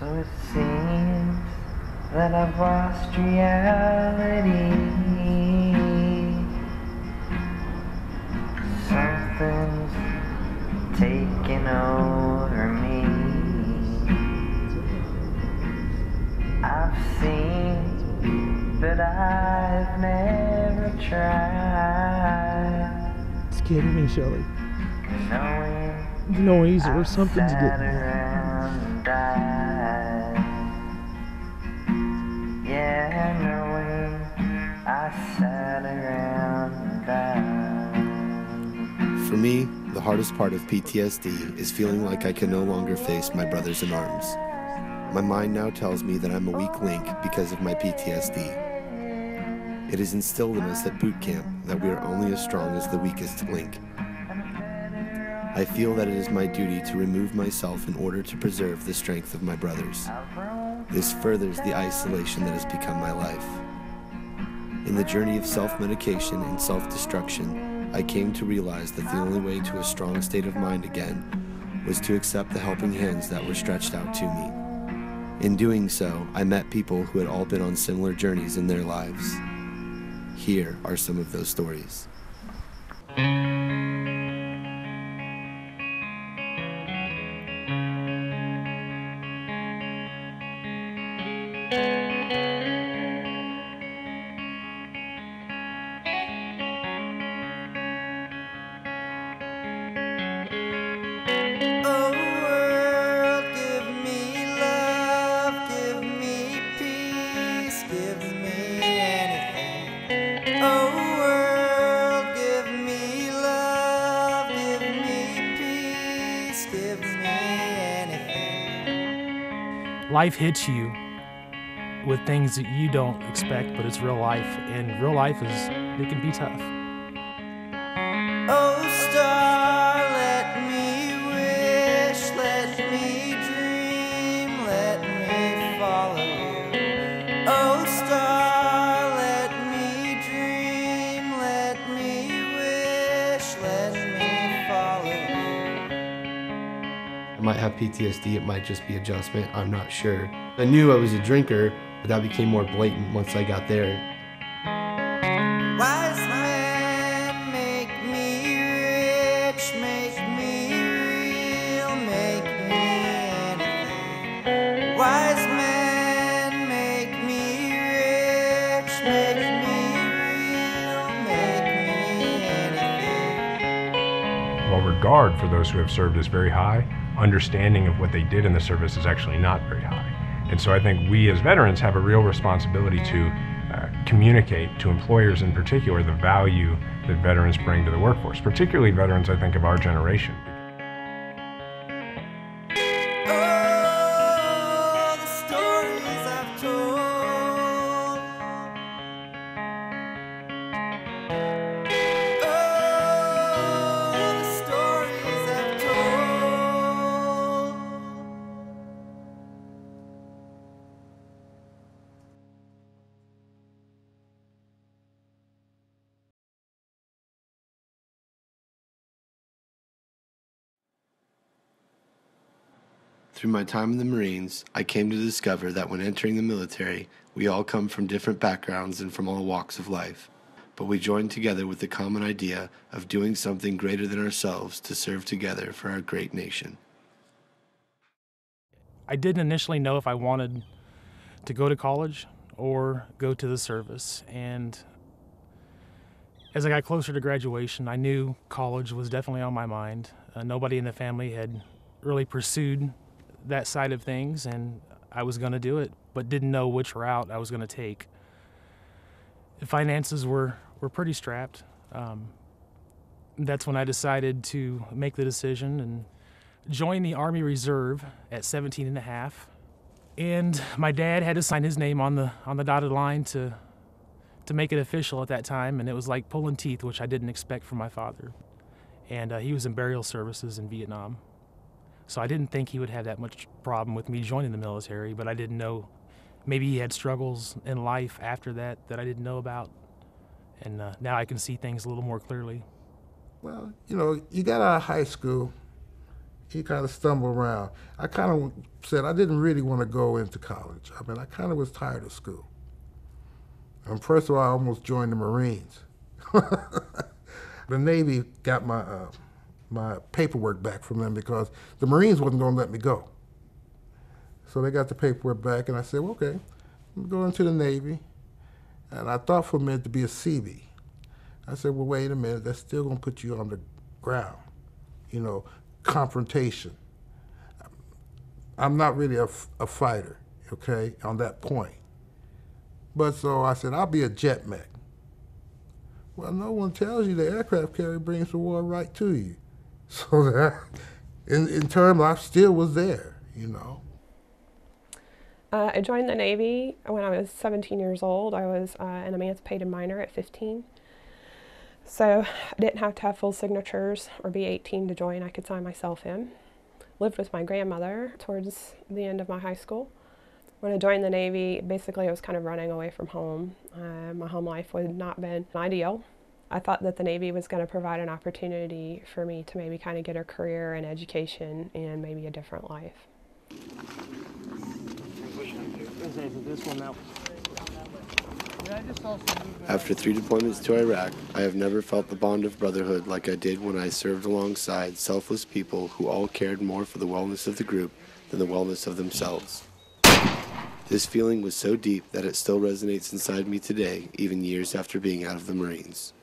So it seems that I've lost reality. Something's taking over me. I've seen, but I've never tried. It's killing me, Shelly. Knowing Noise or I've something's sat getting me. around and died. Yeah, knowing I sat around and died. For me, the hardest part of PTSD is feeling like I can no longer face my brothers in arms. My mind now tells me that I'm a weak link because of my PTSD. It is instilled in us at boot camp that we are only as strong as the weakest link. I feel that it is my duty to remove myself in order to preserve the strength of my brothers. This furthers the isolation that has become my life. In the journey of self-medication and self-destruction, I came to realize that the only way to a strong state of mind again was to accept the helping hands that were stretched out to me. In doing so, I met people who had all been on similar journeys in their lives. Here are some of those stories. Life hits you with things that you don't expect, but it's real life, and real life it can be tough. Oh, star, let me wish, let me dream, let me follow you. Oh, star, let me dream, let me wish, let me follow you. I might have PTSD, it might just be adjustment, I'm not sure. I knew I was a drinker, but that became more blatant once I got there. Wise men make me rich, make me real, make me anything. Wise men make me rich, make me real, make me anything. While regard for those who have served is very high, understanding of what they did in the service is actually not very high. And so I think we as veterans have a real responsibility to communicate to employers in particular the value that veterans bring to the workforce, particularly veterans, I think, of our generation. Oh, the stories I've told. Oh, the stories I've told. Through my time in the Marines, I came to discover that when entering the military, we all come from different backgrounds and from all walks of life. But we join together with the common idea of doing something greater than ourselves to serve together for our great nation. I didn't initially know if I wanted to go to college or go to the service, and as I got closer to graduation, I knew college was definitely on my mind. Nobody in the family had really pursued that side of things, and I was going to do it, but didn't know which route I was going to take. The finances were pretty strapped. That's when I decided to make the decision and join the Army Reserve at 17 and a half. And my dad had to sign his name on the dotted line to make it official at that time, and it was like pulling teeth, which I didn't expect from my father. And he was in burial services in Vietnam. So I didn't think he would have that much problem with me joining the military, but I didn't know maybe he had struggles in life after that I didn't know about. And now I can see things a little more clearly. Well, you know, you got out of high school, he kind of stumbled around. I kind of said I didn't really want to go into college. I mean, I kind of was tired of school. And first of all, I almost joined the Marines. The Navy got my paperwork back from them because the Marines wasn't going to let me go. So they got the paperwork back, and I said, well, okay, I'm going to the Navy. And I thought for a minute to be a Seabee. I said, well, wait a minute, that's still going to put you on the ground, you know, confrontation. I'm not really a fighter, okay, on that point. But so I said, I'll be a jet mech. Well, no one tells you the aircraft carrier brings the war right to you. So that, in terms, I still was there, you know. I joined the Navy when I was 17 years old. I was an emancipated minor at 15. So I didn't have to have full signatures or be 18 to join. I could sign myself in. Lived with my grandmother towards the end of my high school. When I joined the Navy, basically I was kind of running away from home. My home life would not been ideal. I thought that the Navy was going to provide an opportunity for me to maybe kind of get a career and education and maybe a different life. After 3 deployments to Iraq, I have never felt the bond of brotherhood like I did when I served alongside selfless people who all cared more for the wellness of the group than the wellness of themselves. This feeling was so deep that it still resonates inside me today, even years after being out of the Marines.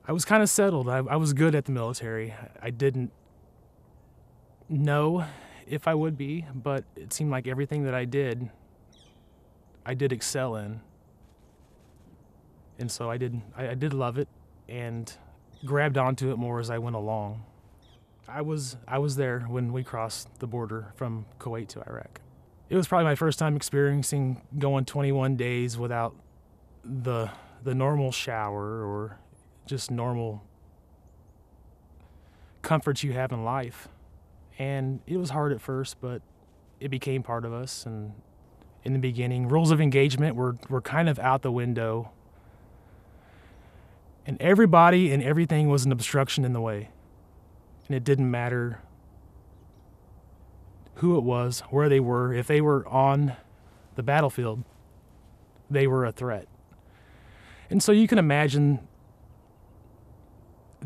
I was kind of settled. I was good at the military. I didn't know if I would be, but it seemed like everything that I did excel in. And so I did love it and grabbed onto it more as I went along. I was there when we crossed the border from Kuwait to Iraq. It was probably my first time experiencing going 21 days without the normal shower or just normal comforts you have in life. And it was hard at first, but it became part of us. And in the beginning, rules of engagement were kind of out the window. And everybody and everything was an obstruction in the way. And it didn't matter who it was, where they were. If they were on the battlefield, they were a threat. And so you can imagine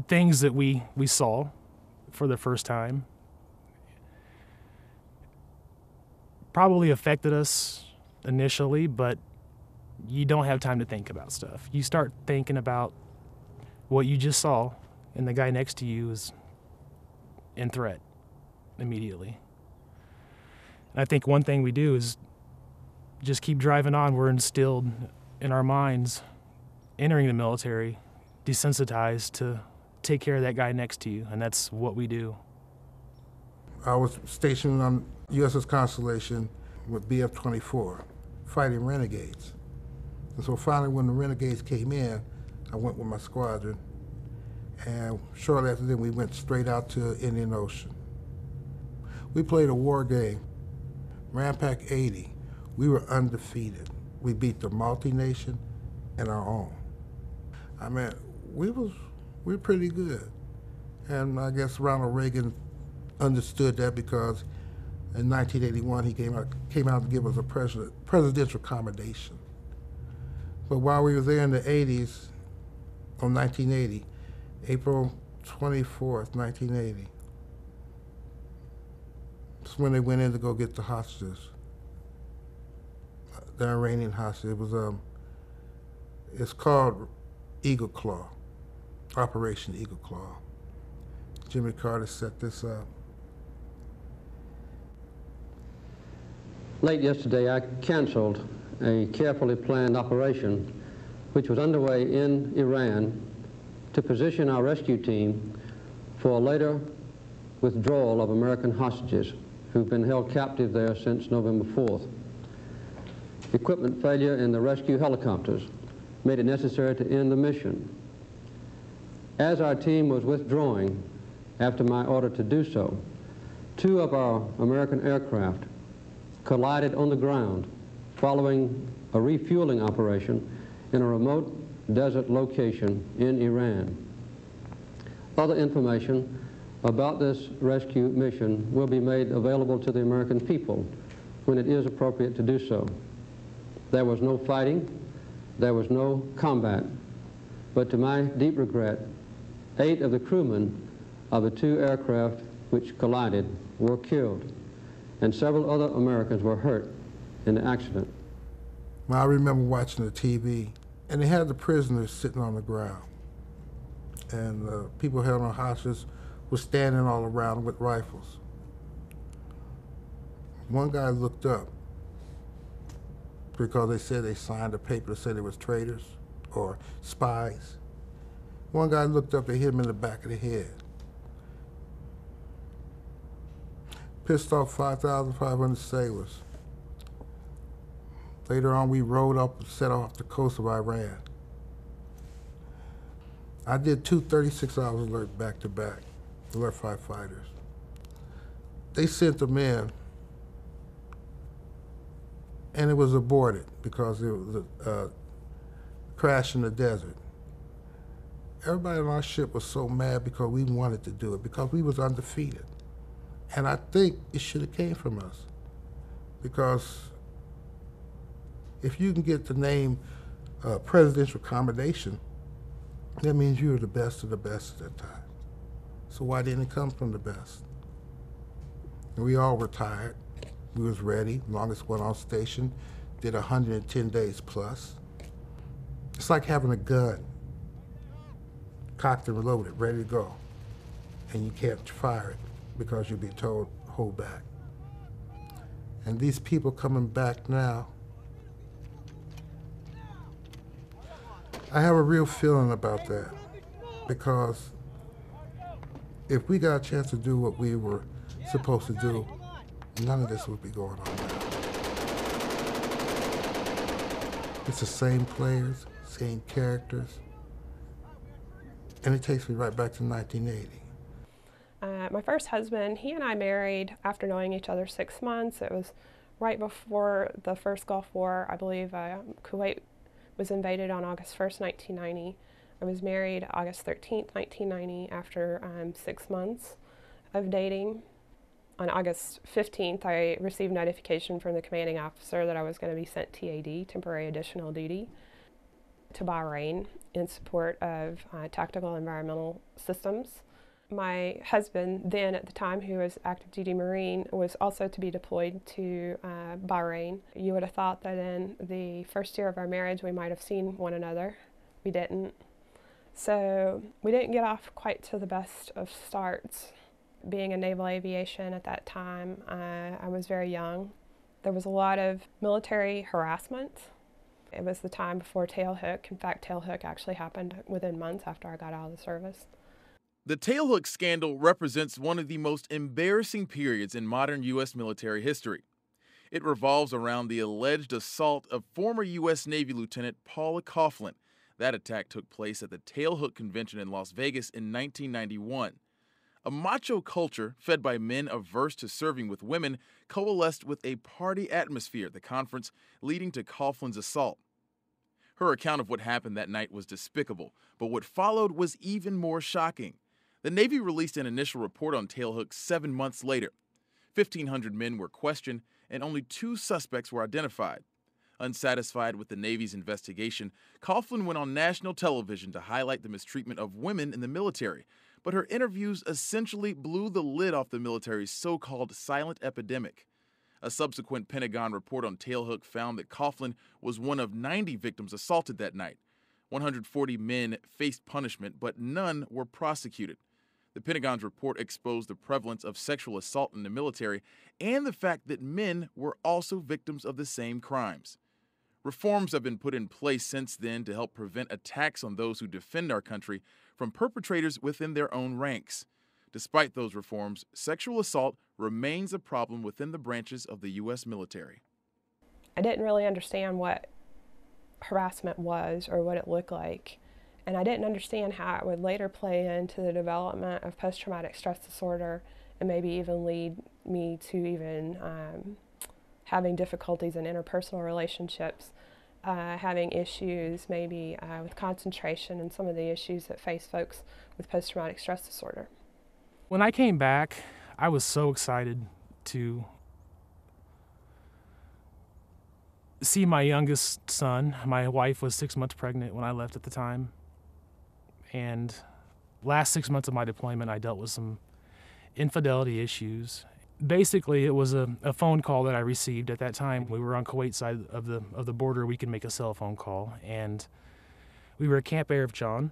things that we saw for the first time probably affected us initially, but you don't have time to think about stuff. You start thinking about what you just saw, and the guy next to you is in threat immediately. And I think one thing we do is just keep driving on. We're instilled in our minds, entering the military, desensitized to take care of that guy next to you, and that's what we do. I was stationed on USS Constellation with BF-24, fighting renegades. And so finally when the renegades came in, I went with my squadron, and shortly after that we went straight out to Indian Ocean. We played a war game, Rampac 80. We were undefeated. We beat the multi-nation and our own. I mean, we were pretty good. And I guess Ronald Reagan understood that because in 1981 he came out to give us a presidential commendation. But while we were there in the 80s, on 1980, April 24th, 1980, that's when they went in to go get the hostages, the Iranian hostages. It was it's called Eagle Claw, Operation Eagle Claw. Jimmy Carter set this up. Late yesterday, I canceled a carefully planned operation which was underway in Iran to position our rescue team for a later withdrawal of American hostages who've been held captive there since November 4th. Equipment failure in the rescue helicopters made it necessary to end the mission. As our team was withdrawing after my order to do so, 2 of our American aircraft collided on the ground following a refueling operation in a remote desert location in Iran. Other information about this rescue mission will be made available to the American people when it is appropriate to do so. There was no fighting, there was no combat, but to my deep regret, 8 of the crewmen of the 2 aircraft which collided were killed, and several other Americans were hurt in the accident. I remember watching the TV, and they had the prisoners sitting on the ground, and people held on hostages were standing all around with rifles. One guy looked up because they said they signed a paper that said they was traitors or spies. One guy looked up and hit him in the back of the head. Pissed off 5,500 sailors. Later on, we rode up and set off the coast of Iran. I did 2 36-hour alert back to back, alert firefighters. They sent them in, and it was aborted because it was a crash in the desert. Everybody on our ship was so mad because we wanted to do it, because we was undefeated. And I think it should have came from us, because if you can get the name presidential commendation, that means you were the best of the best at that time. So why didn't it come from the best? And we all were tired. We was ready. Longest one on station, did 110 days plus. It's like having a gun, cocked and loaded, ready to go, and you can't fire it because you'll be told, hold back. And these people coming back now, I have a real feeling about that, because if we got a chance to do what we were supposed to do, none of this would be going on now. It's the same players, same characters, and it takes me right back to 1980. My first husband, he and I married after knowing each other 6 months. It was right before the first Gulf War. I believe Kuwait was invaded on August 1st, 1990. I was married August 13th, 1990, after 6 months of dating. On August 15th, I received notification from the commanding officer that I was going to be sent TAD, temporary additional duty, to Bahrain in support of tactical environmental systems. My husband, then at the time, who was active duty Marine, was also to be deployed to Bahrain. You would have thought that in the first year of our marriage we might have seen one another. We didn't. So we didn't get off quite to the best of starts. Being in naval aviation at that time, I was very young. There was a lot of military harassment. It was the time before tailhook. In fact, tailhook actually happened within months after I got out of the service. The tailhook scandal represents one of the most embarrassing periods in modern U.S. military history. It revolves around the alleged assault of former U.S. Navy Lieutenant Paula Coughlin. That attack took place at the Tailhook Convention in Las Vegas in 1991. A macho culture fed by men averse to serving with women coalesced with a party atmosphere at the conference, leading to Coughlin's assault. Her account of what happened that night was despicable, but what followed was even more shocking. The Navy released an initial report on tailhook 7 months later. 1,500 men were questioned, and only 2 suspects were identified. Unsatisfied with the Navy's investigation, Coughlin went on national television to highlight the mistreatment of women in the military, but her interviews essentially blew the lid off the military's so-called silent epidemic. A subsequent Pentagon report on tailhook found that Coughlin was one of 90 victims assaulted that night. 140 men faced punishment, but none were prosecuted. The Pentagon's report exposed the prevalence of sexual assault in the military and the fact that men were also victims of the same crimes. Reforms have been put in place since then to help prevent attacks on those who defend our country from perpetrators within their own ranks. Despite those reforms, sexual assault remains a problem within the branches of the U.S. military. I didn't really understand what harassment was or what it looked like. And I didn't understand how it would later play into the development of post-traumatic stress disorder and maybe even lead me to even having difficulties in interpersonal relationships. having issues maybe with concentration and some of the issues that face folks with post-traumatic stress disorder. When I came back, I was so excited to see my youngest son. My wife was 6 months pregnant when I left at the time. And last 6 months of my deployment, I dealt with some infidelity issues. Basically, it was a phone call that I received at that time. We were on Kuwait side of the border. We could make a cell phone call. And we were at Camp Arif John.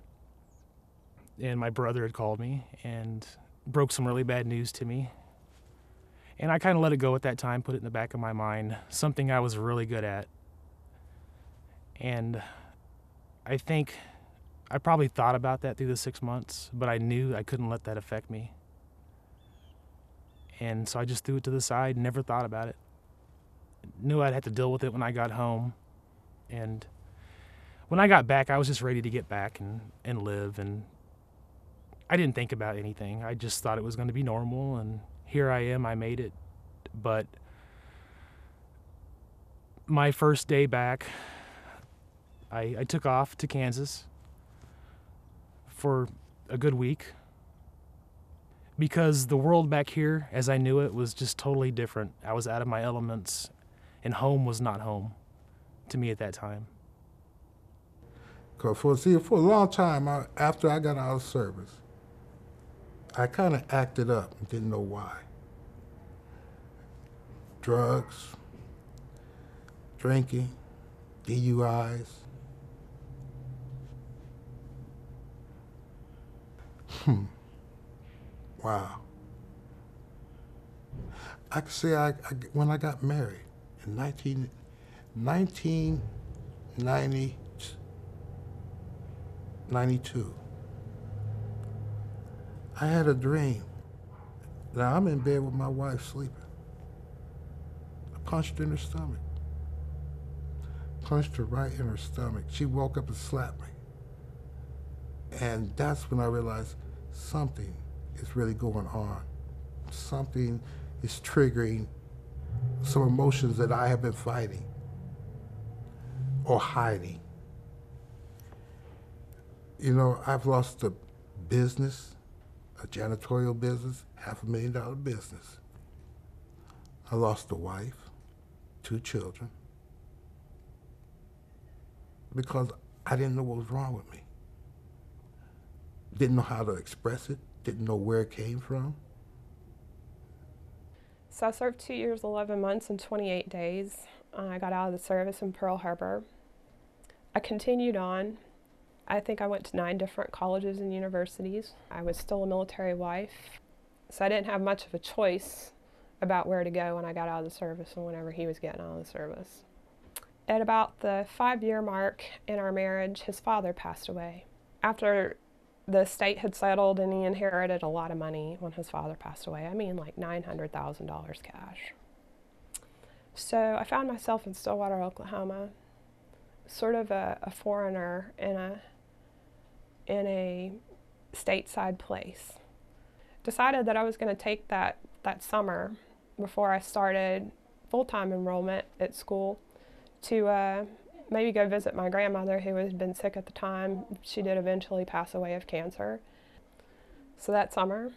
And my brother had called me and broke some really bad news to me. And I kind of let it go at that time, put it in the back of my mind, something I was really good at. And I think I probably thought about that through the 6 months, but I knew I couldn't let that affect me. And so I just threw it to the side, never thought about it. Knew I'd have to deal with it when I got home. And when I got back, I was just ready to get back and live. And I didn't think about anything. I just thought it was going to be normal, and here I am, I made it. But my first day back, I took off to Kansas for a good week because the world back here, as I knew it, was just totally different. I was out of my elements, and home was not home to me at that time. Because for a long time, after I got out of service, I kind of acted up and didn't know why. Drugs, drinking, DUIs. Wow. I could say when I got married in 1992, I had a dream. Now I'm in bed with my wife sleeping. I punched her in her stomach. Punched her right in her stomach. She woke up and slapped me. And that's when I realized something is really going on. Something is triggering some emotions that I have been fighting or hiding. You know, I've lost a business, a janitorial business, $500,000 business. I lost a wife, 2 children, because I didn't know what was wrong with me. Didn't know how to express it, didn't know where it came from. So I served 2 years, 11 months, and 28 days. I got out of the service in Pearl Harbor. I continued on. I think I went to 9 different colleges and universities. I was still a military wife, so I didn't have much of a choice about where to go when I got out of the service and whenever he was getting out of the service. At about the 5-year mark in our marriage, his father passed away. After the estate had settled and he inherited a lot of money when his father passed away. I mean, like $900,000 cash. So I found myself in Stillwater, Oklahoma, sort of a foreigner in a stateside place. Decided that I was going to take that summer before I started full-time enrollment at school to maybe go visit my grandmother, who had been sick at the time. She did eventually pass away of cancer. So that summer,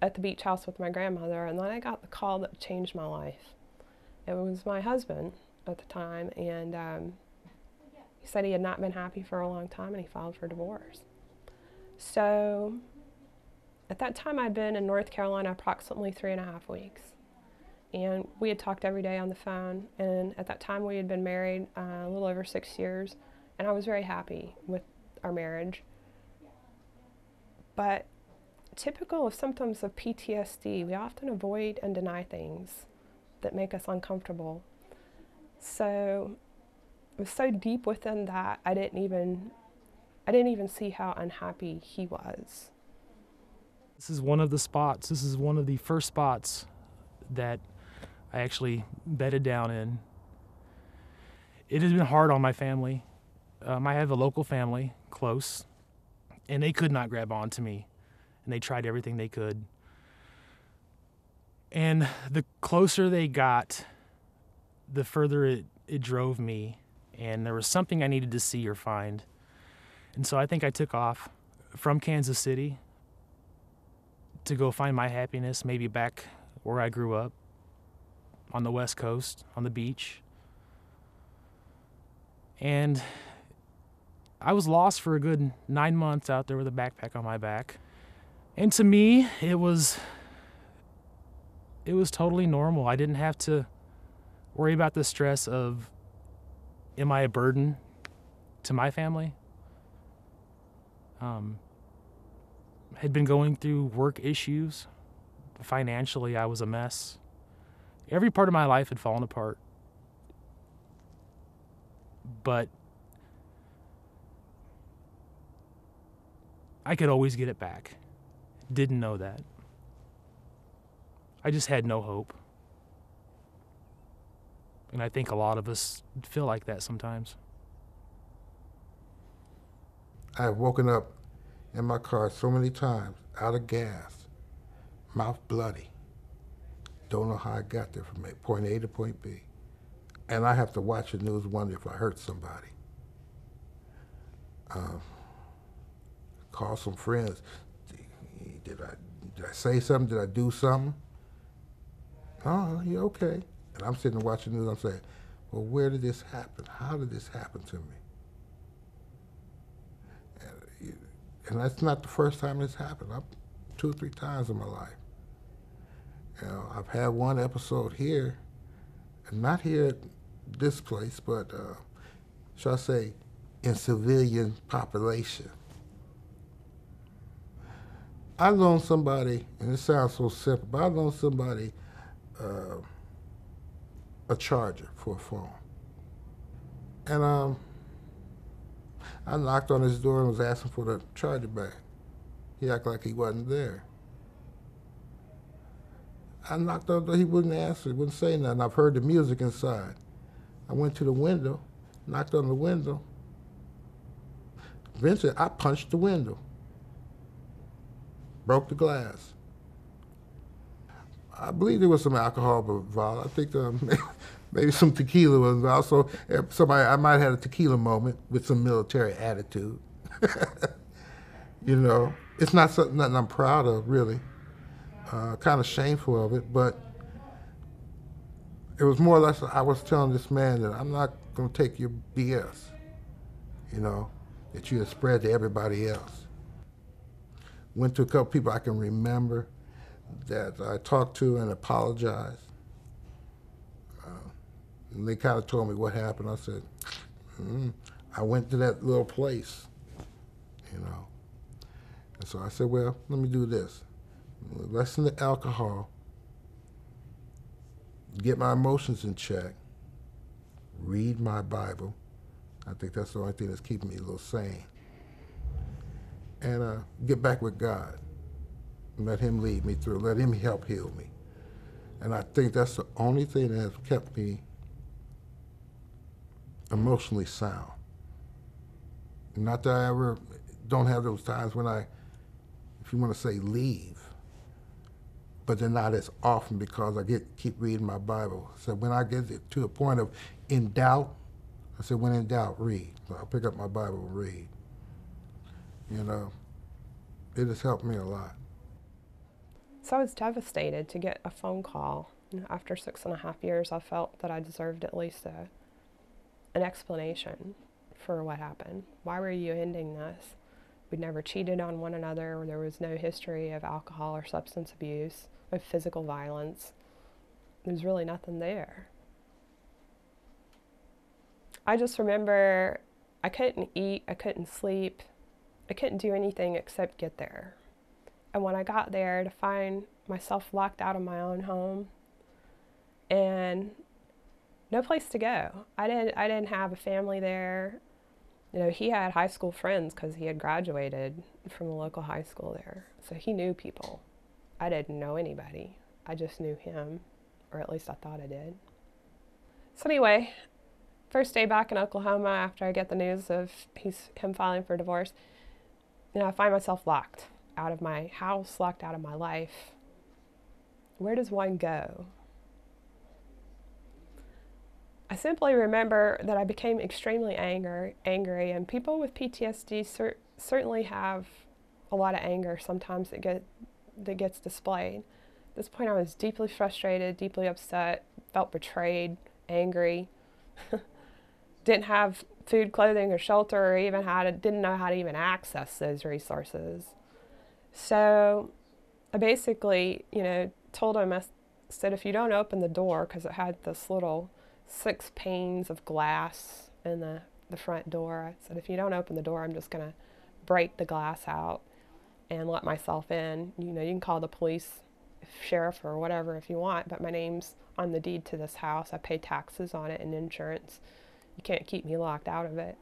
at the beach house with my grandmother, and then I got the call that changed my life. It was my husband at the time, and he said he had not been happy for a long time, and he filed for divorce. So at that time, I'd been in North Carolina approximately 3.5 weeks. And we had talked every day on the phone, and at that time we had been married a little over 6 years, and I was very happy with our marriage. But typical of symptoms of PTSD, we often avoid and deny things that make us uncomfortable. So it was so deep within that, I didn't even see how unhappy he was. This is one of the spots, this is one of the first spots that I actually bedded down in. It has been hard on my family. I have a local family, close, and they could not grab on to me, and they tried everything they could. And the closer they got, the further it drove me. and there was something I needed to see or find. And so I think I took off from Kansas City to go find my happiness, maybe back where I grew up, on the West Coast, on the beach. And I was lost for a good 9 months out there with a backpack on my back. And to me, it was totally normal. I didn't have to worry about the stress of, am I a burden to my family? Had been going through work issues. Financially, I was a mess. Every part of my life had fallen apart. But I could always get it back. Didn't know that. I just had no hope. And I think a lot of us feel like that sometimes. I've woken up in my car so many times, out of gas, mouth bloody. Don't know how I got there from point A to point B. And I have to watch the news, wonder if I hurt somebody. Call some friends. Did I say something? Did I do something? Oh, you okay? And I'm sitting and watching the news. I'm saying, well, where did this happen? How did this happen to me? And that's not the first time this happened. 2 or 3 times in my life. You know, I've had one episode here, and not here at this place, but shall I say, in civilian population. I loaned somebody, and it sounds so simple, but I loaned somebody a charger for a phone. And I knocked on his door and was asking for the charger back. He acted like he wasn't there. I knocked on the door, he wouldn't answer, he wouldn't say nothing. I've heard the music inside. I went to the window, knocked on the window. Eventually, I punched the window. Broke the glass. I believe there was some alcohol involved. I think maybe some tequila was involved. So I might have had a tequila moment with some military attitude. You know, it's not nothing I'm proud of, really. Kind of shameful of it, but it was more or less I was telling this man that I'm not going to take your BS, you know, that you have spread to everybody else. Went to a couple people I can remember that I talked to and apologized. And they kind of told me what happened. I said, I went to that little place, you know. And so I said, well, let me do this. Lessen the alcohol, get my emotions in check, read my Bible. I think that's the only thing that's keeping me a little sane. And get back with God. And let him lead me through. Let him help heal me. And I think that's the only thing that has kept me emotionally sound. Not that I ever don't have those times when if you want to say leave, but they're not as often because I keep reading my Bible. So when I get to a point of in doubt, I said, when in doubt, read. So I'll pick up my Bible and read. You know, it has helped me a lot. So I was devastated to get a phone call. After 6.5 years, I felt that I deserved at least an explanation for what happened. Why were you ending this? We'd never cheated on one another. There was no history of alcohol or substance abuse, of physical violence. There was really nothing there. I just remember I couldn't eat, I couldn't sleep, I couldn't do anything except get there. And when I got there, to find myself locked out of my own home and no place to go. I didn't have a family there. You know, he had high school friends because he had graduated from the local high school there. So he knew people. I didn't know anybody. I just knew him, or at least I thought I did. So anyway, first day back in Oklahoma after I get the news of him filing for divorce, you know, I find myself locked out of my house, locked out of my life. Where does one go? I simply remember that I became extremely angry, and people with PTSD certainly have a lot of anger sometimes that gets displayed. At this point, I was deeply frustrated, deeply upset, felt betrayed, angry, didn't have food, clothing, or shelter, or even didn't know how to even access those resources. So I basically, told him, I said, if you don't open the door, because it had this little 6 panes of glass in the front door, I said, if you don't open the door, I'm just going to break the glass out and let myself in. You can call the police, sheriff, or whatever if you want, but my name's on the deed to this house. I pay taxes on it and insurance. You can't keep me locked out of it.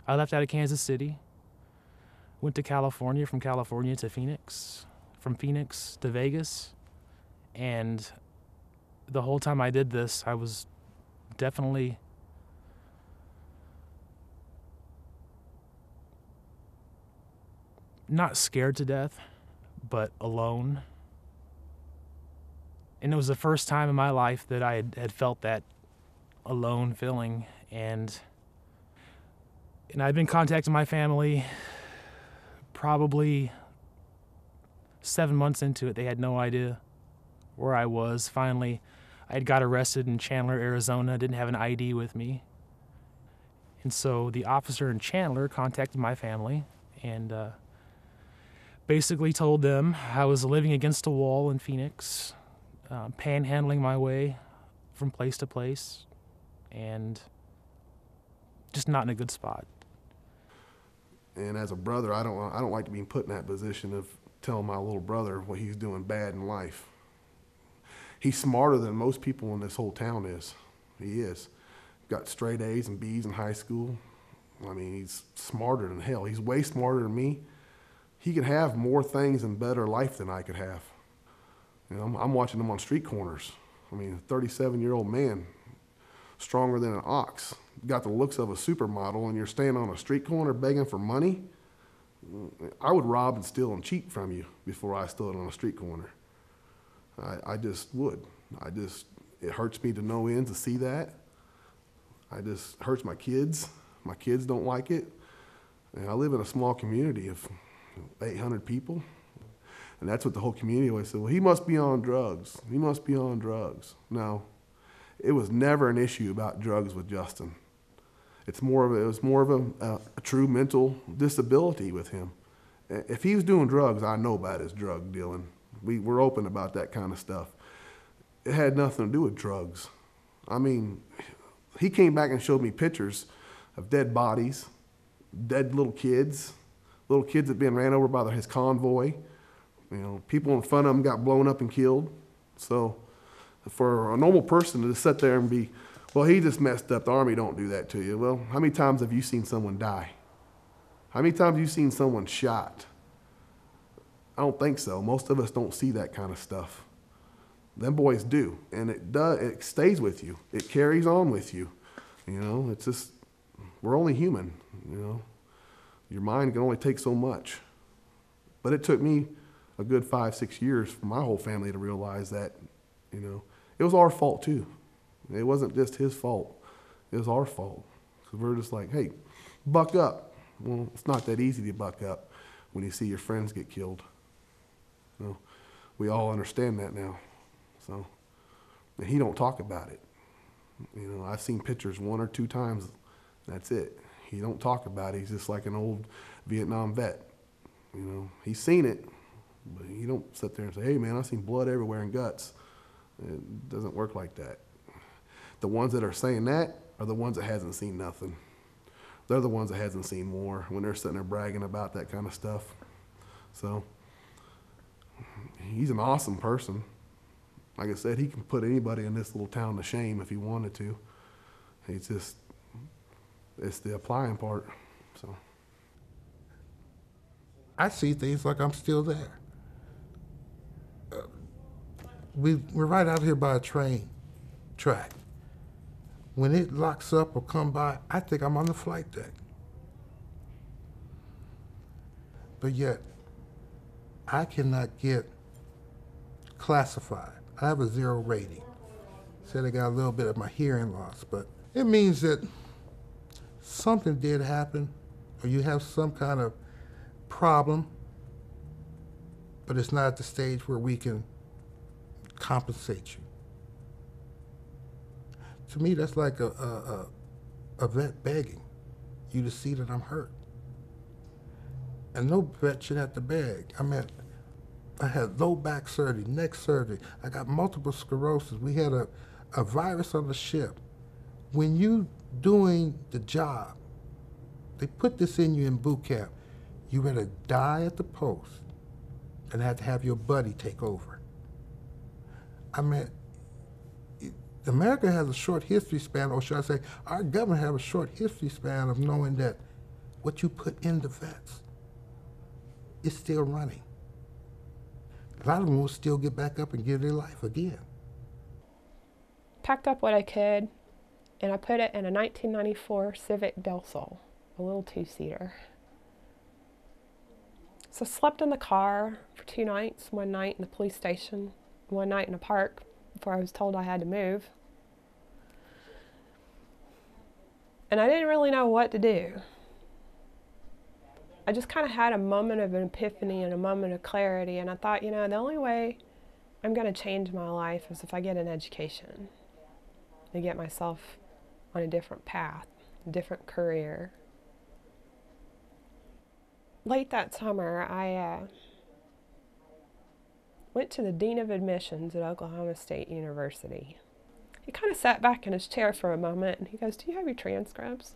I left out of Kansas City, went to California, from California to Phoenix, from Phoenix to Vegas, and the whole time I did this, I was definitely not scared to death, but alone. And it was the first time in my life that I had felt that alone feeling, and I'd been contacting my family probably 7 months into it. They had no idea where I was. Finally, I had got arrested in Chandler, Arizona, didn't have an ID with me. And so the officer in Chandler contacted my family and basically told them I was living against a wall in Phoenix, panhandling my way from place to place, and just not in a good spot. And as a brother, I don't like to be put in that position of telling my little brother what he's doing bad in life. He's smarter than most people in this whole town is. He is. Got straight A's and B's in high school. I mean, he's smarter than hell. He's way smarter than me. He could have more things and better life than I could have. I'm watching him on street corners. I mean, a 37-year-old man, stronger than an ox, got the looks of a supermodel, and you're standing on a street corner begging for money. I would rob and steal and cheat from you before I stood on a street corner. I just would. It hurts me to no end to see that. Hurts my kids. My kids don't like it. And I live in a small community of 800 people. And that's what the whole community always said, well, he must be on drugs. He must be on drugs. No, it was never an issue about drugs with Justin. It was more of a true mental disability with him. If he was doing drugs, I know about his drug dealing. We're open about that kind of stuff. It had nothing to do with drugs. I mean, he came back and showed me pictures of dead bodies, dead little kids that had been ran over by his convoy. People in front of him got blown up and killed. So for a normal person to sit there and be, well, he just messed up. The Army don't do that to you. Well, how many times have you seen someone die? How many times have you seen someone shot? I don't think so. Most of us don't see that kind of stuff. Them boys do, and it stays with you. It carries on with you. It's just, we're only human. Your mind can only take so much. But it took me a good 5-6 years for my whole family to realize that, it was our fault too. It wasn't just his fault. It was our fault. So we're just like, hey, buck up. Well, it's not that easy to buck up when you see your friends get killed. We all understand that now. So, and he don't talk about it. I've seen pictures 1 or 2 times. That's it. He don't talk about it. He's just like an old Vietnam vet. He's seen it, but he don't sit there and say, hey man, I've seen blood everywhere and guts. It doesn't work like that. The ones that are saying that are the ones that hasn't seen nothing. They're the ones that hasn't seen more when they're sitting there bragging about that kind of stuff. So he's an awesome person. Like I said, he can put anybody in this little town to shame if he wanted to. It's the applying part. So I see things like I'm still there. We're right out here by a train track. When it locks up or come by, I think I'm on the flight deck. But yet, I cannot get classified. I have a 0 rating. Said I got a little bit of my hearing loss, but it means that something did happen, or you have some kind of problem, but it's not at the stage where we can compensate you. To me, that's like a vet begging you to see that I'm hurt. And no vet should have to beg. I mean, I had low back surgery, neck surgery. I got multiple sclerosis. We had a virus on the ship. When you doing the job, they put this in you in boot camp. You rather die at the post than have to have your buddy take over. I mean, America has a short history span, or should I say, our government has a short history span of knowing that what you put in the vets is still running. A lot of them will still get back up and give their life again. Packed up what I could, and I put it in a 1994 Civic Del Sol, a little two-seater. So I slept in the car for 2 nights, one night in the police station, one night in a park before I was told I had to move. And I didn't really know what to do. I just kind of had a moment of an epiphany and a moment of clarity, and I thought, you know, the only way I'm going to change my life is if I get an education and get myself on a different path, a different career. Late that summer, I went to the Dean of Admissions at Oklahoma State University. He kind of sat back in his chair for a moment and he goes, "Do you have your transcripts?"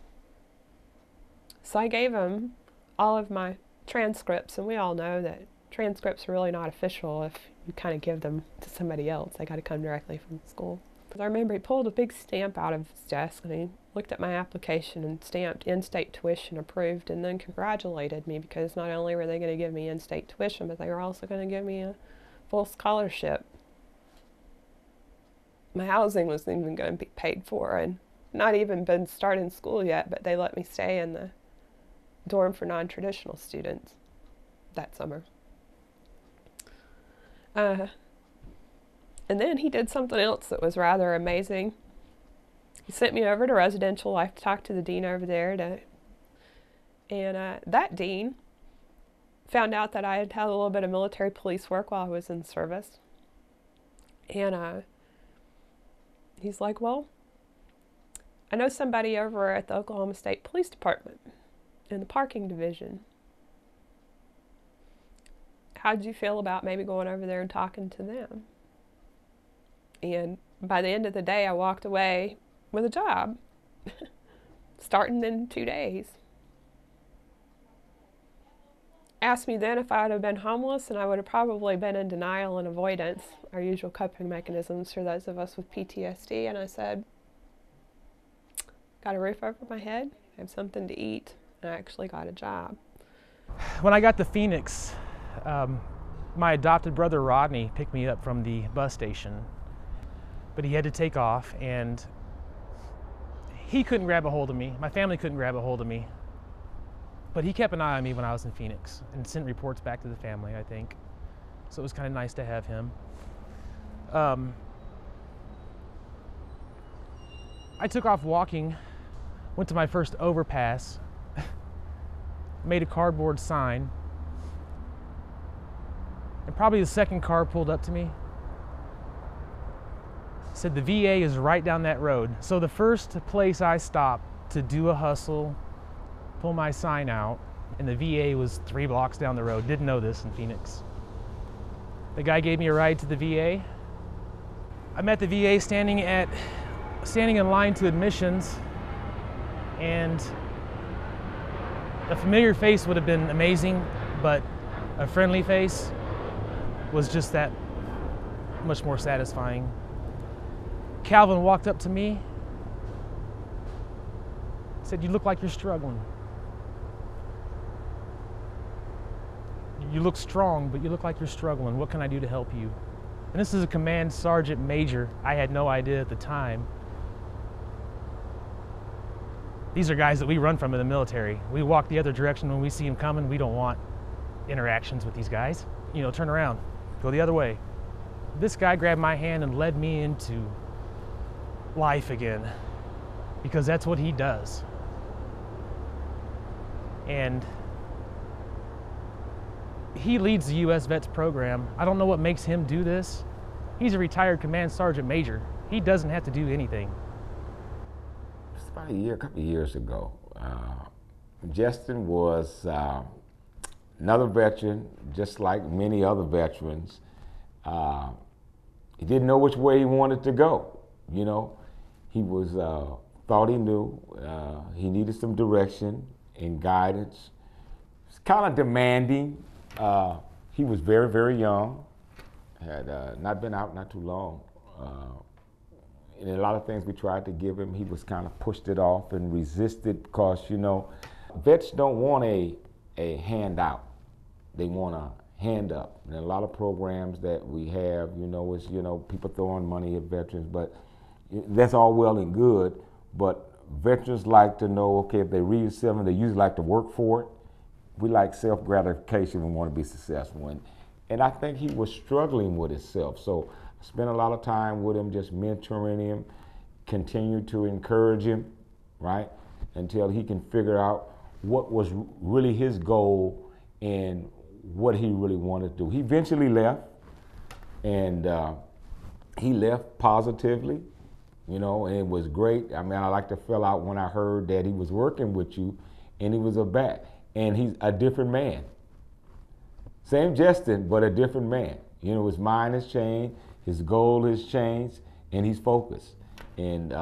So I gave him all of my transcripts, and we all know that transcripts are really not official if you kind of give them to somebody else. They got to come directly from the school. I remember he pulled a big stamp out of his desk and he looked at my application and stamped in-state tuition approved, and then congratulated me because not only were they going to give me in-state tuition, but they were also going to give me a full scholarship. My housing wasn't even going to be paid for, and not even been starting school yet, but they let me stay in the dorm for non-traditional students that summer. And then he did something else that was rather amazing. He sent me over to residential life to talk to the dean over there. And that dean found out that I had had a little bit of military police work while I was in service. And he's like, "Well, I know somebody over at the Oklahoma State Police Department in the parking division. How'd you feel about maybe going over there and talking to them?" And by the end of the day, I walked away with a job, starting in 2 days. Asked me then if I would have been homeless, and I would have probably been in denial and avoidance, our usual coping mechanisms for those of us with PTSD, and I said, got a roof over my head, I have something to eat, and I actually got a job. When I got to Phoenix, my adopted brother Rodney picked me up from the bus station, but he had to take off, and he couldn't grab a hold of me. My family couldn't grab a hold of me, but he kept an eye on me when I was in Phoenix and sent reports back to the family, I think. So it was kind of nice to have him. I took off walking, went to my first overpass, made a cardboard sign, and probably the second car pulled up to me. Said the VA is right down that road. So the first place I stopped to do a hustle, pull my sign out, and the VA was 3 blocks down the road. Didn't know this in Phoenix. The guy gave me a ride to the VA. I met the VA standing in line to admissions, and a familiar face would have been amazing, but a friendly face was just that much more satisfying. Calvin walked up to me, said, "You look like you're struggling. You look strong, but you look like you're struggling. What can I do to help you?" And this is a command sergeant major. I had no idea at the time. These are guys that we run from in the military. We walk the other direction when we see them coming. We don't want interactions with these guys. You know, turn around, go the other way. This guy grabbed my hand and led me into life again, because that's what he does. And he leads the U.S. Vets program. I don't know what makes him do this. He's a retired command sergeant major. He doesn't have to do anything. It's about a couple of years ago. Justin was another veteran, just like many other veterans. He didn't know which way he wanted to go. You know, he was thought he knew. He needed some direction and guidance. He's kind of demanding. He was very, very young. Had not been out not too long. And a lot of things we tried to give him, he was kind of pushed it off and resisted, because, you know, vets don't want a handout. They want a hand up. And a lot of programs that we have, you know, is, you know, people throwing money at veterans, but that's all well and good. But veterans like to know, okay, if they read something, they usually like to work for it. We like self-gratification and want to be successful. And I think he was struggling with himself. So I spent a lot of time with him, just mentoring him, continue to encourage him, right, until he can figure out what was really his goal and what he really wanted to do. He eventually left, and he left positively, you know, and it was great. I mean, I like to fill out when I heard that he was working with you and he was a vet, and he's a different man. Same Justin, but a different man. You know, his mind has changed, his goal has changed, and he's focused. And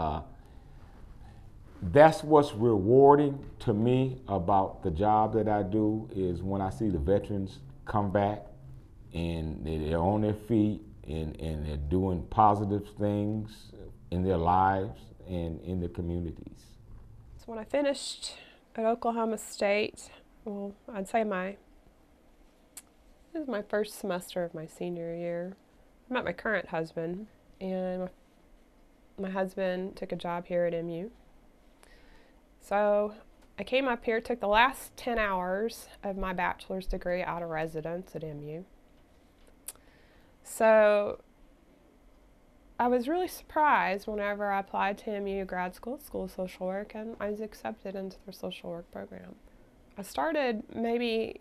that's what's rewarding to me about the job that I do, is when I see the veterans come back and they're on their feet and they're doing positive things in their lives and in their communities. So when I finished at Oklahoma State, well, I'd say this was my first semester of my senior year. I met my current husband, and my husband took a job here at MU. So I came up here, took the last 10 hours of my bachelor's degree out of residence at MU. So I was really surprised whenever I applied to MU grad school of social work, and I was accepted into their social work program. I started maybe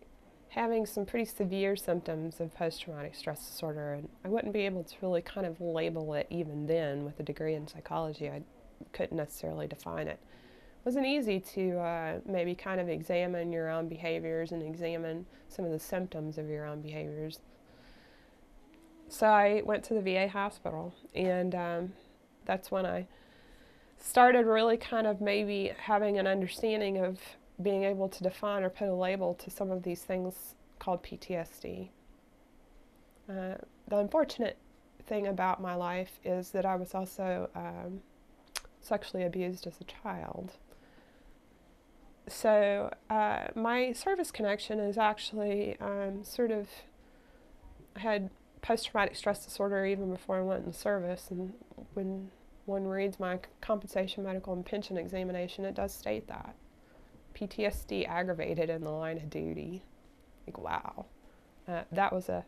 having some pretty severe symptoms of post-traumatic stress disorder, and I wouldn't be able to really kind of label it even then. With a degree in psychology, I couldn't necessarily define it. It wasn't easy to maybe kind of examine your own behaviors and examine some of the symptoms of your own behaviors. So I went to the VA hospital, and that's when I started really kind of maybe having an understanding of being able to define or put a label to some of these things called PTSD. The unfortunate thing about my life is that I was also sexually abused as a child. So my service connection is actually I had post-traumatic stress disorder even before I went in service, and when one reads my compensation, medical, and pension examination, it does state that. PTSD aggravated in the line of duty. Like, wow. That was a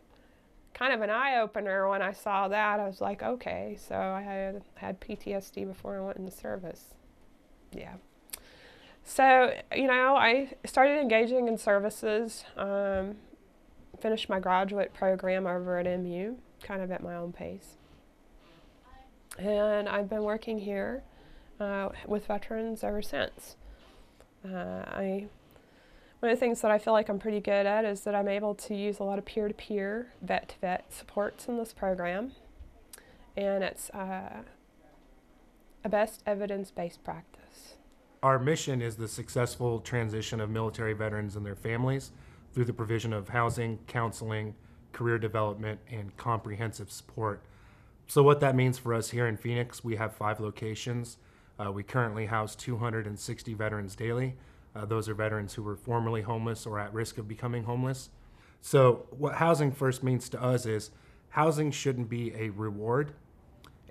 kind of an eye-opener when I saw that. I was like, okay, so I had PTSD before I went into service. Yeah. So, you know, I started engaging in services, finished my graduate program over at MU, kind of at my own pace. And I've been working here with veterans ever since. One of the things that I feel like I'm pretty good at is that I'm able to use a lot of peer-to-peer, vet-to-vet supports in this program. And it's a best evidence-based practice. Our mission is the successful transition of military veterans and their families through the provision of housing, counseling, career development, and comprehensive support. So what that means for us here in Phoenix, we have 5 locations. We currently house 260 veterans daily. Those are veterans who were formerly homeless or at risk of becoming homeless. So what Housing First means to us is housing shouldn't be a reward.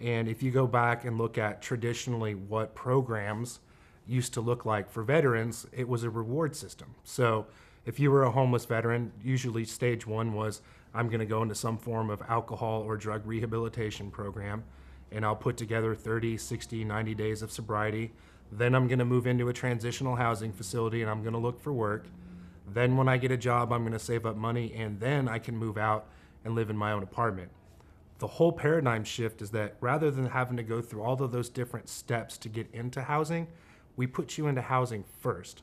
And if you go back and look at traditionally what programs used to look like for veterans, it was a reward system. So if you were a homeless veteran, usually stage 1 was, I'm going to go into some form of alcohol or drug rehabilitation program. and I'll put together 30, 60, 90 days of sobriety. Then I'm gonna move into a transitional housing facility and I'm gonna look for work. Then when I get a job, I'm gonna save up money, and then I can move out and live in my own apartment. The whole paradigm shift is that rather than having to go through all of those different steps to get into housing, we put you into housing first.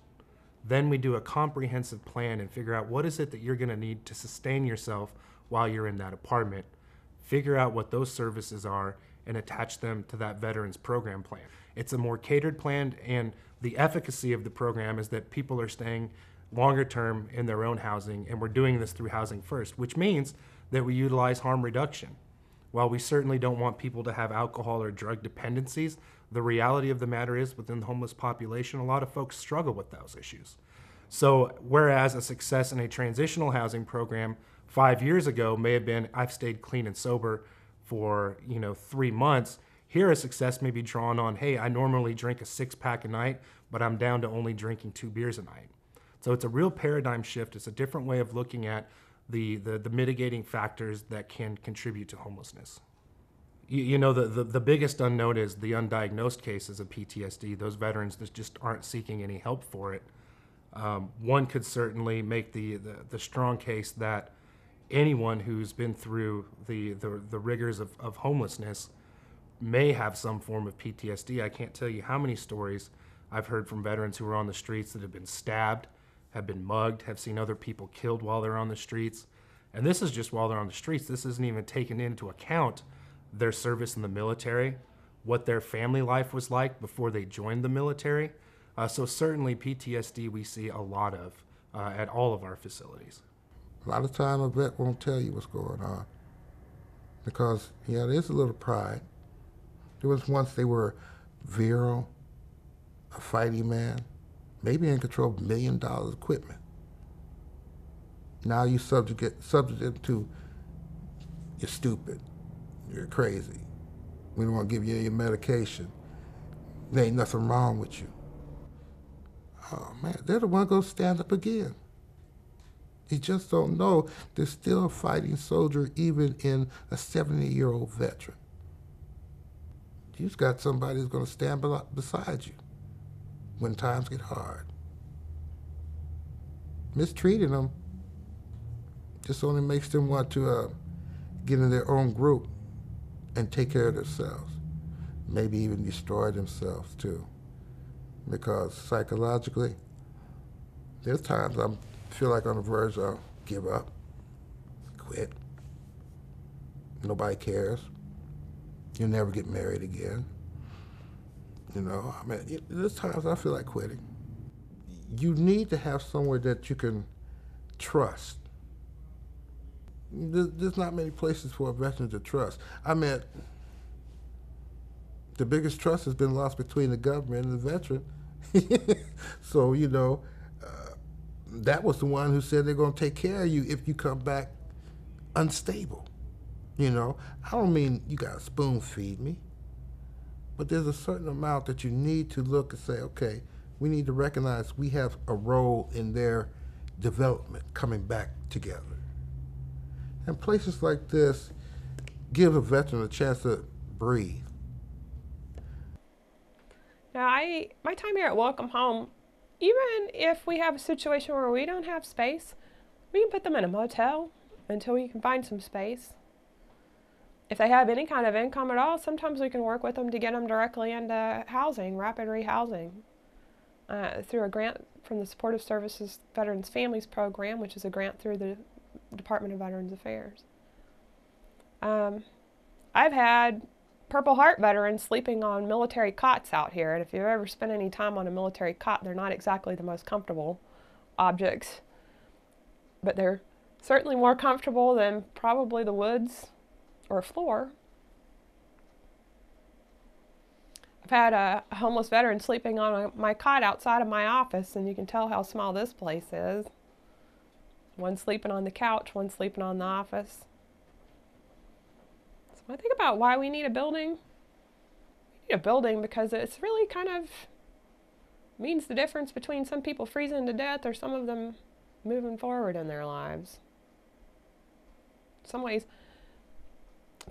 Then we do a comprehensive plan and figure out what is it that you're gonna need to sustain yourself while you're in that apartment. Figure out what those services are and attach them to that veterans program plan. It's a more catered plan, and the efficacy of the program is that people are staying longer term in their own housing, and we're doing this through Housing First, which means that we utilize harm reduction. While we certainly don't want people to have alcohol or drug dependencies, the reality of the matter is within the homeless population, a lot of folks struggle with those issues. So whereas a success in a transitional housing program 5 years ago may have been, I've stayed clean and sober for 3 months, here a success may be drawn on, hey, I normally drink a 6-pack a night, but I'm down to only drinking 2 beers a night. So it's a real paradigm shift. It's a different way of looking at the mitigating factors that can contribute to homelessness. The biggest unknown is the undiagnosed cases of PTSD, those veterans that just aren't seeking any help for it. One could certainly make the strong case that anyone who's been through the rigors of homelessness may have some form of PTSD. I can't tell you how many stories I've heard from veterans who are on the streets that have been stabbed, have been mugged, have seen other people killed while they're on the streets. And this is just while they're on the streets. This isn't even taken into account their service in the military, what their family life was like before they joined the military. So certainly PTSD we see a lot of at all of our facilities. A lot of time a vet won't tell you what's going on because, there's a little pride. There was once they were virile, a fighting man, maybe in control of $1 million equipment. Now you subject them to, you're stupid, you're crazy, we don't want to give you your medication, there ain't nothing wrong with you. Oh man, they're the one going to stand up again. You just don't know there's still a fighting soldier even in a 70-year-old veteran. You just got somebody who's going to stand beside you when times get hard. Mistreating them just only makes them want to get in their own group and take care of themselves. Maybe even destroy themselves too. Because psychologically, there's times I feel like on the verge of give up, quit. Nobody cares. You'll never get married again. There's times I feel like quitting. You need to have somewhere that you can trust. There's not many places for a veteran to trust. The biggest trust has been lost between the government and the veteran. So, that was the one who said they're going to take care of you if you come back unstable. I don't mean you got to spoon feed me, but there's a certain amount that you need to look and say, okay, we need to recognize we have a role in their development coming back together. And places like this give a veteran a chance to breathe. Now, my time here at Welcome Home, even if we have a situation where we don't have space, we can put them in a motel until we can find some space. If they have any kind of income at all, sometimes we can work with them to get them directly into housing, rapid rehousing, through a grant from the Supportive Services Veterans Families Program, which is a grant through the Department of Veterans Affairs. I've had Purple Heart veterans sleeping on military cots out here, and if you've ever spent any time on a military cot, they're not exactly the most comfortable objects, but they're certainly more comfortable than probably the woods or a floor. I've had a homeless veteran sleeping on my cot outside of my office, and you can tell how small this place is. One sleeping on the couch, one sleeping on the office. So when I think about why we need a building, we need a building because it's really kind of means the difference between some people freezing to death or some of them moving forward in their lives. In some ways,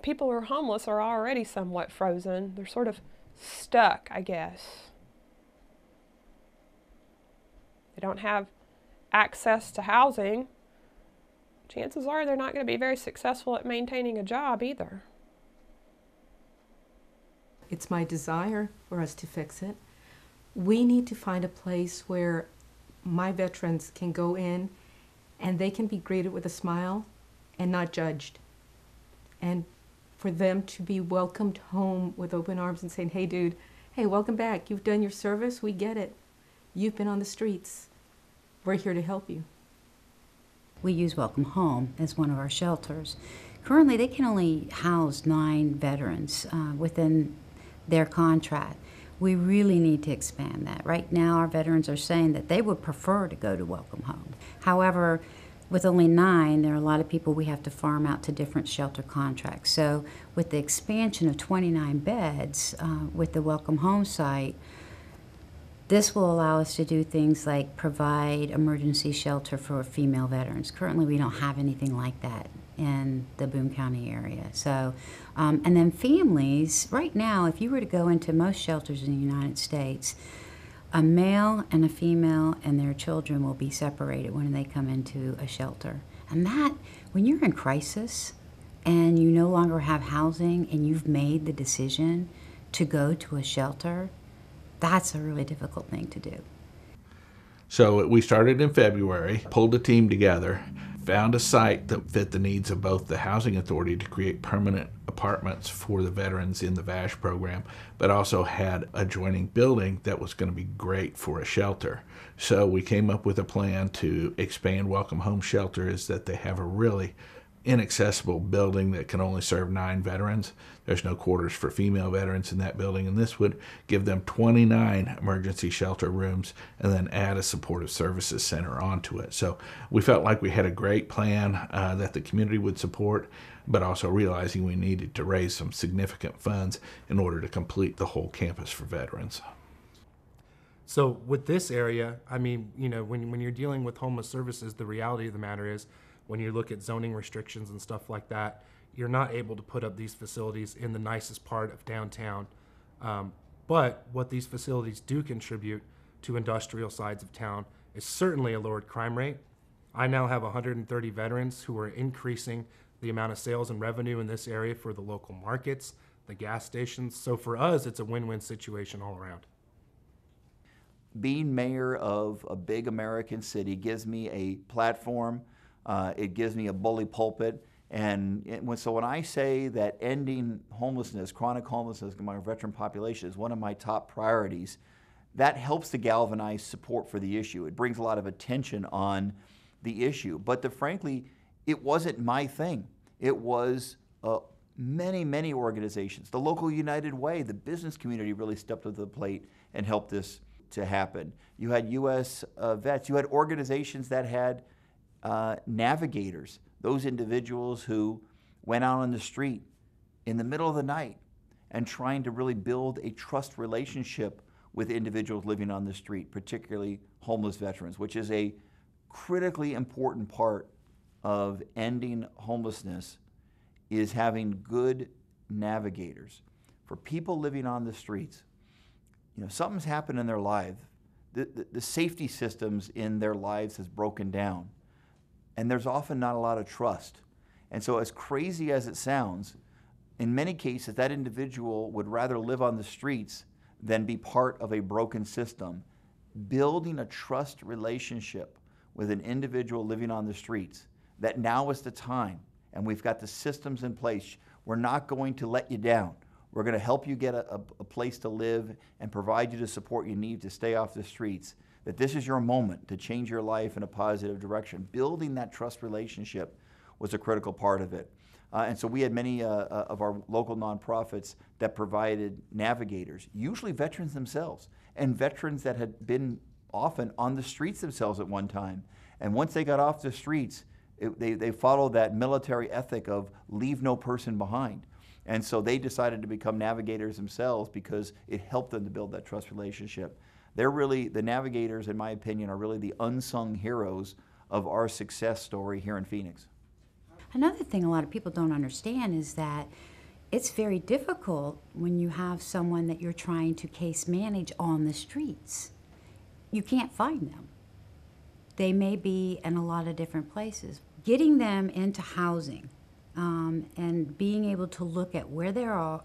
people who are homeless are already somewhat frozen. They're sort of stuck, I guess. They don't have access to housing. Chances are they're not going to be very successful at maintaining a job either. It's my desire for us to fix it. We need to find a place where my veterans can go in and they can be greeted with a smile and not judged. And for them to be welcomed home with open arms and saying, hey dude, hey, welcome back. You've done your service. We get it. You've been on the streets. We're here to help you. We use Welcome Home as one of our shelters. Currently, they can only house 9 veterans within their contract. We really need to expand that. Right now, our veterans are saying that they would prefer to go to Welcome Home. However, with only 9, there are a lot of people we have to farm out to different shelter contracts. So with the expansion of 29 beds with the Welcome Home site, this will allow us to do things like provide emergency shelter for female veterans. Currently, we don't have anything like that in the Boone County area. So, and then families, right now, if you were to go into most shelters in the United States, a male and a female and their children will be separated when they come into a shelter. And that, when you're in crisis and you no longer have housing and you've made the decision to go to a shelter, that's a really difficult thing to do. So we started in February, pulled a team together, found a site that fit the needs of both the Housing Authority to create permanent apartments for the veterans in the VASH program, but also had a adjoining building that was going to be great for a shelter. So we came up with a plan to expand Welcome Home Shelter, is that they have a really inaccessible building that can only serve 9 veterans. There's no quarters for female veterans in that building, and this would give them 29 emergency shelter rooms and then add a supportive services center onto it. So we felt like we had a great plan that the community would support, but also realizing we needed to raise some significant funds in order to complete the whole campus for veterans. So with this area, I mean, you know, when you're dealing with homeless services, the reality of the matter is, when you look at zoning restrictions and stuff like that, you're not able to put up these facilities in the nicest part of downtown. But what these facilities do contribute to industrial sides of town is certainly a lowered crime rate. I now have 130 veterans who are increasing the amount of sales and revenue in this area for the local markets, the gas stations. So for us, it's a win-win situation all around. Being mayor of a big American city gives me a platform. It gives me a bully pulpit, so when I say that ending homelessness, chronic homelessness in my veteran population is one of my top priorities, that helps to galvanize support for the issue. It brings a lot of attention on the issue, but frankly, it wasn't my thing. It was many organizations. The local United Way, the business community really stepped up to the plate and helped this to happen. You had U.S. vets, you had organizations that had navigators, those individuals who went out on the street in the middle of the night and trying to really build a trust relationship with individuals living on the street, particularly homeless veterans, which is a critically important part of ending homelessness, is having good navigators. For people living on the streets, you know, something's happened in their life. The safety systems in their lives has broken down, and there's often not a lot of trust. And so as crazy as it sounds, in many cases that individual would rather live on the streets than be part of a broken system. Building a trust relationship with an individual living on the streets, that now is the time, and we've got the systems in place. We're not going to let you down. We're going to help you get a place to live and provide you the support you need to stay off the streets. That this is your moment to change your life in a positive direction. Building that trust relationship was a critical part of it. And so we had many of our local nonprofits that provided navigators, usually veterans themselves, and veterans that had been often on the streets themselves at one time. And once they got off the streets, they followed that military ethic of leave no person behind. And so they decided to become navigators themselves because it helped them to build that trust relationship. They're really, the navigators, in my opinion, are really the unsung heroes of our success story here in Phoenix. Another thing a lot of people don't understand is that it's very difficult when you have someone that you're trying to case manage on the streets. You can't find them. They may be in a lot of different places. Getting them into housing and being able to look at where they are,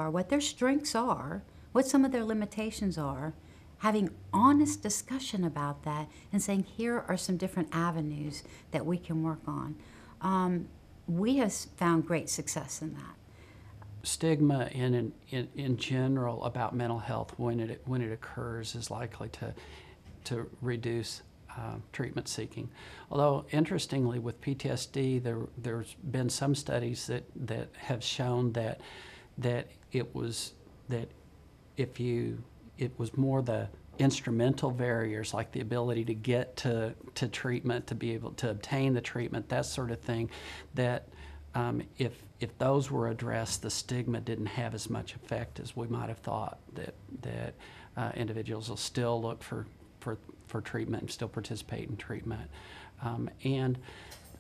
what their strengths are, what some of their limitations are, having honest discussion about that and saying, here are some different avenues that we can work on. We have found great success in that. Stigma in general about mental health when it occurs is likely to reduce treatment seeking. Although interestingly with PTSD there's been some studies that have shown that it was more the instrumental barriers, like the ability to get to treatment, to be able to obtain the treatment, that sort of thing, that if those were addressed, the stigma didn't have as much effect as we might have thought, that individuals will still look for treatment and still participate in treatment. And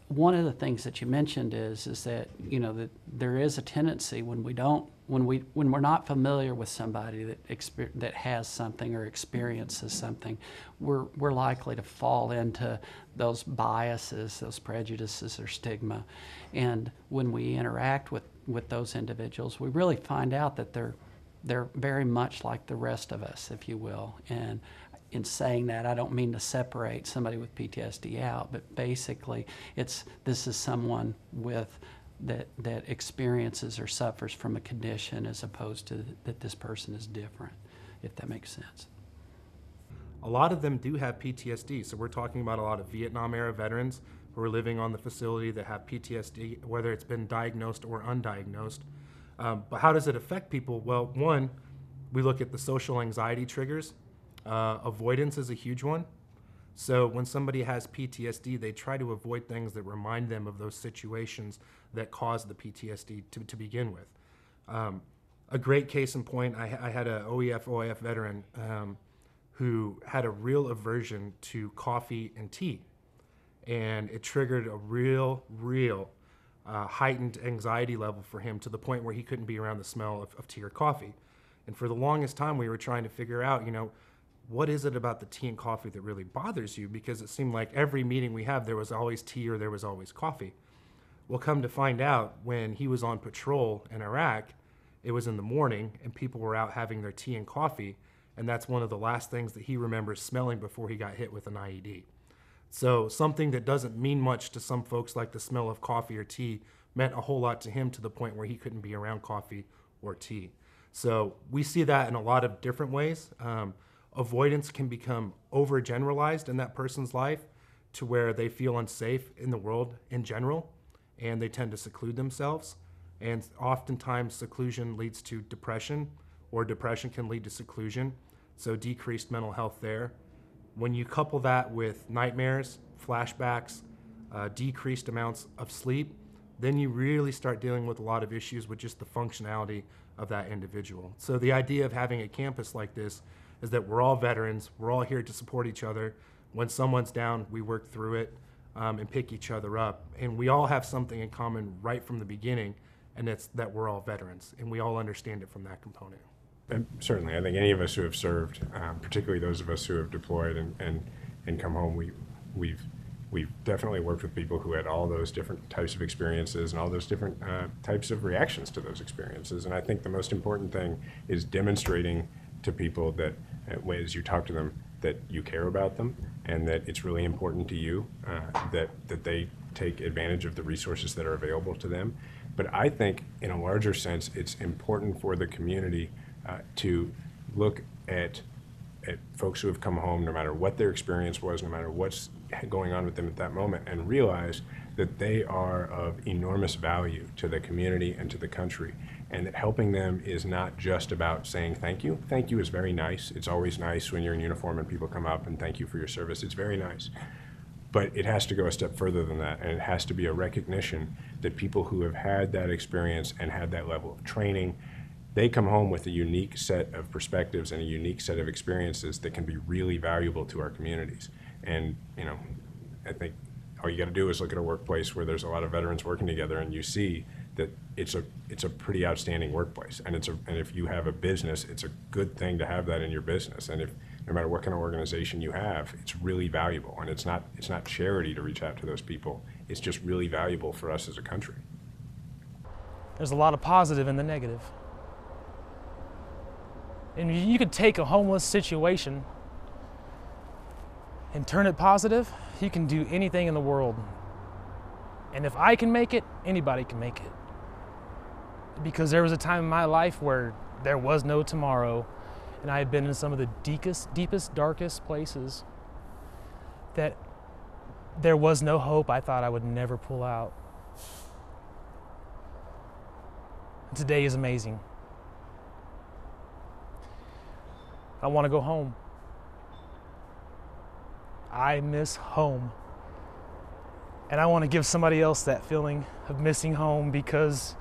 one of the things that you mentioned is that, you know, that there is a tendency when we're not familiar with somebody that has something or experiences something, we're likely to fall into those biases, those prejudices or stigma. And when we interact with those individuals, we really find out that they're very much like the rest of us, if you will. And in saying that, I don't mean to separate somebody with PTSD out, but basically this is someone that experiences or suffers from a condition, as opposed to that this person is different, if that makes sense. A lot of them do have PTSD, so we're talking about a lot of Vietnam-era veterans who are living on the facility that have PTSD, whether it's been diagnosed or undiagnosed. But how does it affect people? Well, one, we look at the social anxiety triggers. Avoidance is a huge one. So when somebody has PTSD, they try to avoid things that remind them of those situations that caused the PTSD to begin with. A great case in point, I had an OEF veteran who had a real aversion to coffee and tea. And it triggered a real heightened anxiety level for him, to the point where he couldn't be around the smell of tea or coffee. And for the longest time, we were trying to figure out, you know, what is it about the tea and coffee that really bothers you? Because it seemed like every meeting we have, there was always tea or there was always coffee. Well, come to find out, when he was on patrol in Iraq, it was in the morning and people were out having their tea and coffee, and that's one of the last things that he remembers smelling before he got hit with an IED. So something that doesn't mean much to some folks, like the smell of coffee or tea, meant a whole lot to him, to the point where he couldn't be around coffee or tea. So we see that in a lot of different ways. Avoidance can become overgeneralized in that person's life, to where they feel unsafe in the world in general, and they tend to seclude themselves. And oftentimes seclusion leads to depression, or depression can lead to seclusion, so decreased mental health there. When you couple that with nightmares, flashbacks, decreased amounts of sleep, then you really start dealing with a lot of issues with just the functionality of that individual. So the idea of having a campus like this is that we're all veterans, we're all here to support each other. When someone's down, we work through it and pick each other up. And we all have something in common right from the beginning, and it's that we're all veterans, and we all understand it from that component. And certainly, I think any of us who have served, particularly those of us who have deployed and come home, we've definitely worked with people who had all those different types of experiences and all those different types of reactions to those experiences. And I think the most important thing is demonstrating to people that, as you talk to them, that you care about them and that it's really important to you, that they take advantage of the resources that are available to them. But I think in a larger sense, it's important for the community to look at folks who have come home, no matter what their experience was, no matter what's going on with them at that moment, and realize that they are of enormous value to the community and to the country, and that helping them is not just about saying thank you. Thank you is very nice. It's always nice when you're in uniform and people come up and thank you for your service. It's very nice. But it has to go a step further than that, and it has to be a recognition that people who have had that experience and had that level of training, they come home with a unique set of perspectives and a unique set of experiences that can be really valuable to our communities. And, you know, I think All you got to do is look at a workplace where there's a lot of veterans working together, and you see that it's a pretty outstanding workplace. And if you have a business, it's a good thing to have that in your business. And if no matter what kind of organization you have, it's really valuable. And it's not charity to reach out to those people. It's just really valuable for us as a country. There's a lot of positive in the negative. And you could take a homeless situation and turn it positive. You can do anything in the world. And if I can make it, anybody can make it. Because there was a time in my life where there was no tomorrow, and I had been in some of the deepest, darkest places that there was no hope. I thought I would never pull out. Today is amazing. I want to go home. I miss home. And I want to give somebody else that feeling of missing home, because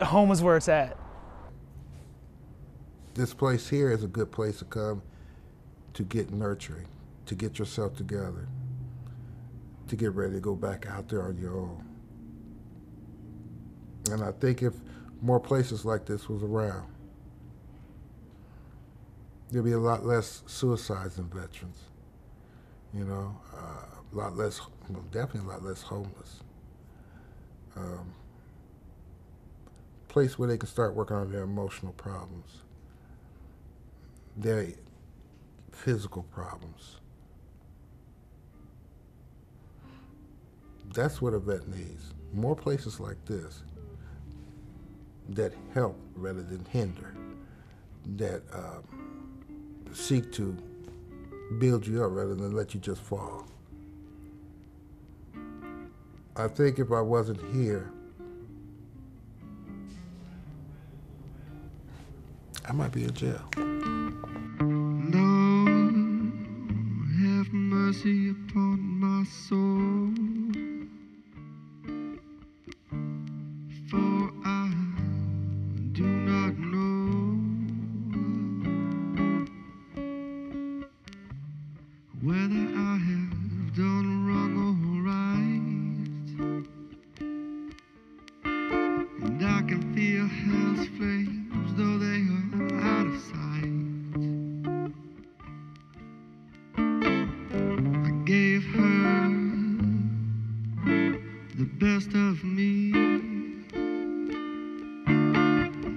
home is where it's at. This place here is a good place to come to get nurturing, to get yourself together, to get ready to go back out there on your own. And I think if more places like this was around, there'd be a lot less suicides in veterans, you know, a lot less, well, definitely a lot less homeless. Place where they can start working on their emotional problems, their physical problems. That's what a vet needs. More places like this that help rather than hinder, that seek to build you up rather than let you just fall. I think if I wasn't here, I might be in jail. Lord, have mercy upon my soul, for I do not know whether I have done wrong or right, and I can feel hell's flames though they are out of sight. I gave her the best of me.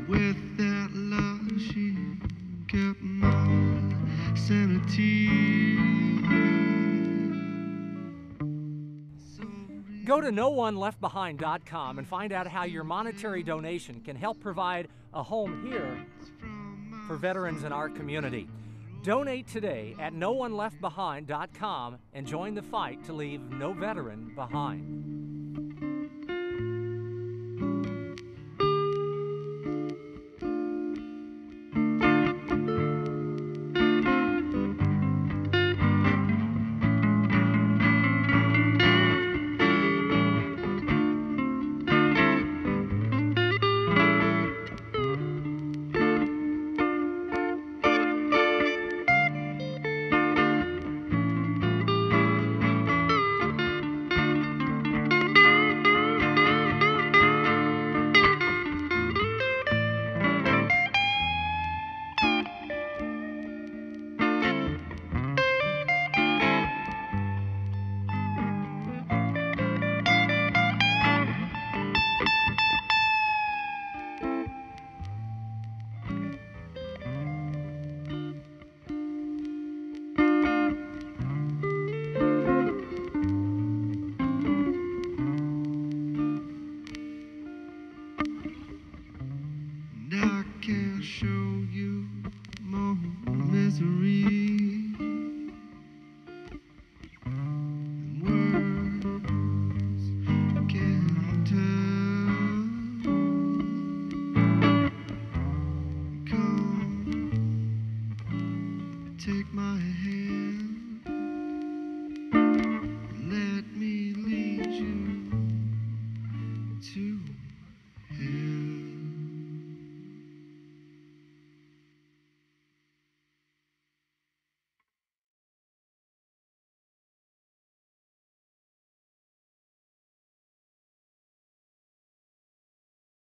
With that love, she kept my sanity. Go to NoOneLeftBehind.com and find out how your monetary donation can help provide a home here for veterans in our community. Donate today at NoOneLeftBehind.com and join the fight to leave no veteran behind. Take my hand.